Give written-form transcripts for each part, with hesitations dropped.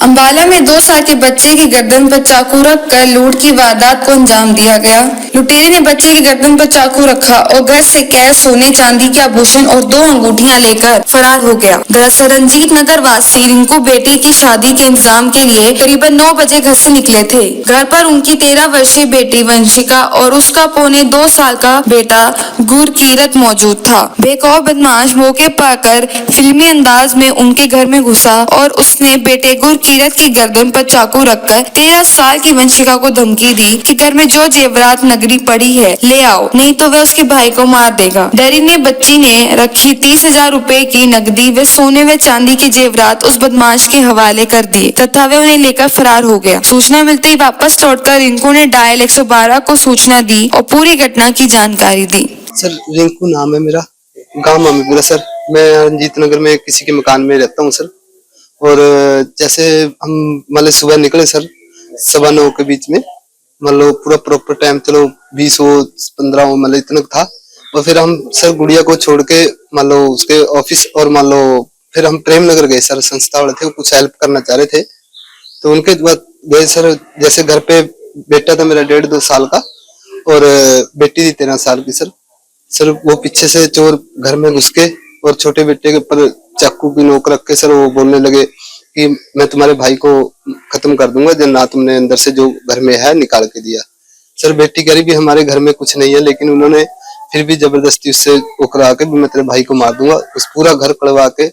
अंबाला में 2 साल के बच्चे की गर्दन पर चाकू रखकर लूट की वारदात को अंजाम दिया गया। लुटेरे ने बच्चे की गर्दन पर चाकू रखा और घर से कैश, सोने चांदी के आभूषण और 2 अंगूठियां लेकर फरार हो गया। दरअसल रंजीत नगर वासी रिंकू बेटे की शादी के इंतजाम के लिए करीबन 9 बजे घर से निकले थे। घर पर उनकी 13 वर्षीय बेटी वंशिका और उसका पौने 2 साल का बेटा गुरकीरत मौजूद था। बेखौफ बदमाश मौके पाकर फिल्मी अंदाज में उनके घर में घुसा और उसने बेटे गुरकीरत की गर्दन पर चाकू रखकर 13 साल की वंशिका को धमकी दी कि घर में जो जेवरात नगदी पड़ी है ले आओ, नहीं तो वह उसके भाई को मार देगा। डरी ने बच्ची ने रखी 30,000 रुपए की नकदी व सोने व चांदी के जेवरात उस बदमाश के हवाले कर दिए तथा वह उन्हें लेकर फरार हो गया। सूचना मिलते ही वापस लौटकर रिंकू ने डायल 112 को सूचना दी और पूरी घटना की जानकारी दी। सर रिंकू नाम है मेरा, गांव मामीपुरा सर। मैं रंजीत नगर में किसी के मकान में रहता हूँ सर। और जैसे हम मतलब सुबह निकले सर 9:15 के बीच में, मतलब पूरा प्रॉपर टाइम, चलो 20 हो 15 हो मतलब इतना था। और फिर हम सर गुड़िया को छोड़ के मान लो उसके ऑफिस, और मान लो फिर हम प्रेम नगर गए सर। संस्था वाले थे, वो कुछ हेल्प करना चाह रहे थे, तो उनके बाद गए सर। जैसे घर पे बेटा था मेरा 1.5-2 साल का और बेटी थी 13 साल की सर। सर वो पीछे से चोर घर में घुस के और छोटे बेटे के ऊपर चाकू की नोक रख के सर वो बोलने लगे कि मैं तुम्हारे भाई को खत्म कर दूंगा जब ना तुमने अंदर से जो घर में है निकाल के दिया। सर बेटी कह रही भी हमारे घर में कुछ नहीं है, लेकिन उन्होंने फिर भी जबरदस्ती उससे वो करा के भी मैं तेरे भाई को मार दूंगा। उस पूरा घर कड़वा के,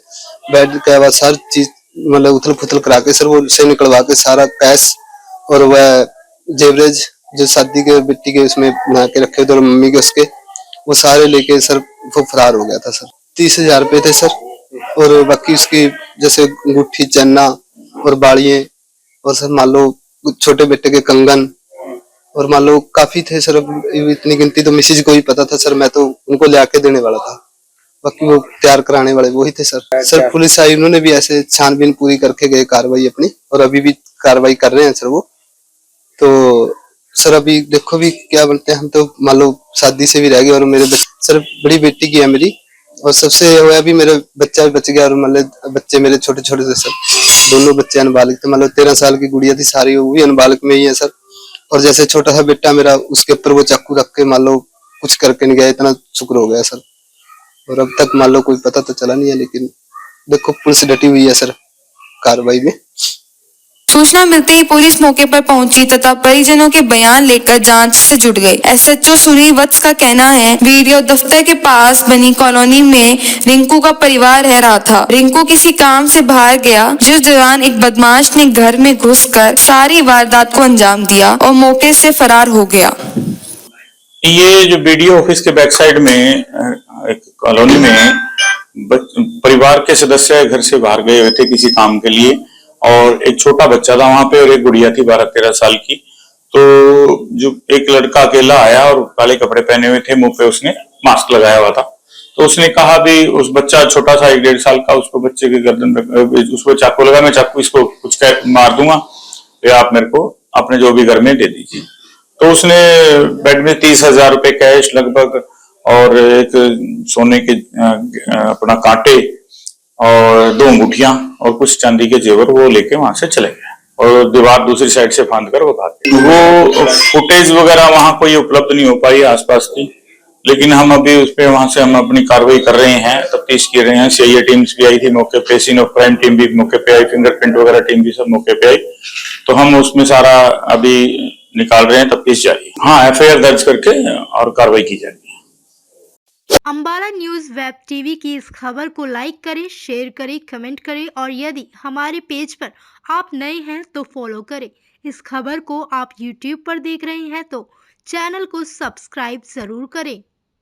बेड के बाद हर चीज मतलब उथल पुथल करा के सर वो उसे निकलवा के सारा कैश और वह जेवरेज जो शादी के बेटी के उसमें बना के रखे थे और मम्मी के उसके, वो सारे लेके सर वो फरार हो गया था सर। 30,000 रुपए थे सर, और बाकी उसकी जैसे अंगूठी, चन्ना और बाड़िये, और सर मान लो छोटे बेटे के कंगन, और मान लो काफी थे सर। इतनी गिनती तो मिसेज को ही पता था सर, मैं तो उनको ले आके देने वाला था। बाकी वो तैयार कराने वाले वही थे सर। सर पुलिस आई, उन्होंने भी ऐसे छानबीन पूरी करके गए कार्रवाई अपनी, और अभी भी कार्रवाई कर रहे हैं सर वो। तो सर अभी देखो भी क्या बोलते हैं। हम तो मान लो शादी से भी रह गए, और मेरे सर बड़ी बेटी की है मेरी, और सबसे हुआ भी मेरा बच्चा भी बच गया। और मतलब बच्चे मेरे छोटे छोटे थे सर, दोनों बच्चे अनबालिग थे। मतलब 13 साल की गुड़िया थी, सारी वो भी अनबालिग में ही है सर। और जैसे छोटा सा बेटा मेरा, उसके ऊपर वो चाकू रख के मान लो कुछ करके नहीं गया, इतना शुक्र हो गया सर। और अब तक मान लो कोई पता तो चला नहीं है, लेकिन देखो पुलिस डटी हुई है सर कार्रवाई में। सूचना मिलते ही पुलिस मौके पर पहुंची तथा परिजनों के बयान लेकर जांच से जुट गई। एसएचओ सुनील वत्स का कहना है, वीडियो दफ्तर के पास बनी कॉलोनी में रिंकू का परिवार रह रहा था। रिंकू किसी काम से बाहर गया, जिस दौरान एक बदमाश ने घर में घुसकर सारी वारदात को अंजाम दिया और मौके से फरार हो गया। ये जो वीडियो ऑफिस के बैक साइड में एक कॉलोनी में परिवार के सदस्य घर से बाहर गए हुए थे किसी काम के लिए, और एक छोटा बच्चा था वहां पे और एक गुड़िया थी 12-13 साल की। तो जो एक लड़का अकेला आया और काले कपड़े पहने हुए थे, मुंह पे उसने मास्क लगाया हुआ था। तो उसने कहा भी, उस बच्चा छोटा सा 1-1.5 साल का, उसको बच्चे की गर्दन पे उसको चाकू लगा, मैं चाकू इसको कुछ मार दूंगा, तो आप मेरे को अपने जो भी घर में दे दीजिए। तो उसने बेड में 30,000 रुपए कैश लगभग और एक सोने के अपना कांटे और 2 अंगूठियां और कुछ चांदी के जेवर वो लेके वहां से चले गए, और दीवार दूसरी साइड से फांद कर वो भाग गए। वो फुटेज वगैरह वहां कोई उपलब्ध नहीं हो पाई आसपास की, लेकिन हम अभी उस पे वहां से हम अपनी कार्रवाई कर रहे हैं, तफ्तीश कर रहे हैं। सीआईए टीम्स भी आई थी मौके पे, सीन ऑफ क्राइम टीम भी मौके पे आई, फिंगरप्रिंट वगैरह टीम भी सब मौके पे आई। तो हम उसमें सारा अभी निकाल रहे हैं, तफ्तीश जारी। हाँ, एफआईआर दर्ज करके और कार्रवाई की जाएगी। अंबाला न्यूज वेब टीवी की इस खबर को लाइक करें, शेयर करें, कमेंट करें, और यदि हमारे पेज पर आप नए हैं तो फॉलो करें। इस खबर को आप यूट्यूब पर देख रहे हैं तो चैनल को सब्सक्राइब जरूर करें।